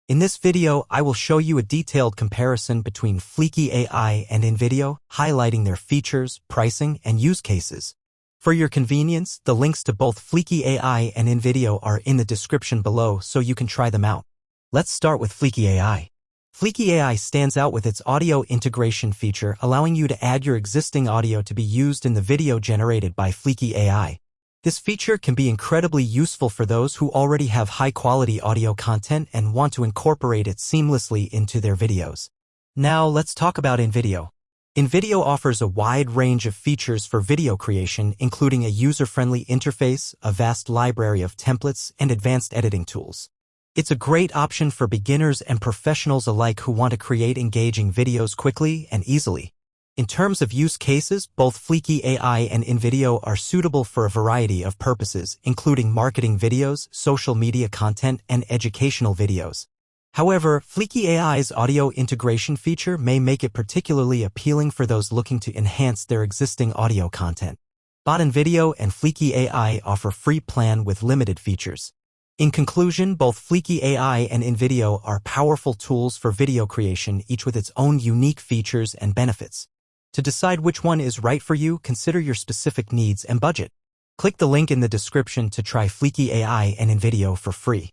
In this video, I will show you a detailed comparison between Fliki AI and InVideo, highlighting their features, pricing, and use cases. For your convenience, the links to both Fliki AI and InVideo are in the description below so you can try them out. Let's start with Fliki AI. Fliki AI stands out with its audio integration feature, allowing you to add your existing audio to be used in the video generated by Fliki AI. This feature can be incredibly useful for those who already have high-quality audio content and want to incorporate it seamlessly into their videos. Now, let's talk about InVideo. InVideo offers a wide range of features for video creation, including a user-friendly interface, a vast library of templates, and advanced editing tools. It's a great option for beginners and professionals alike who want to create engaging videos quickly and easily. In terms of use cases, both Fliki AI and InVideo are suitable for a variety of purposes, including marketing videos, social media content, and educational videos. However, Fliki AI's audio integration feature may make it particularly appealing for those looking to enhance their existing audio content. Both InVideo and Fliki AI offer free plan with limited features. In conclusion, both Fliki AI and InVideo are powerful tools for video creation, each with its own unique features and benefits. To decide which one is right for you, consider your specific needs and budget. Click the link in the description to try Fliki AI and InVideo for free.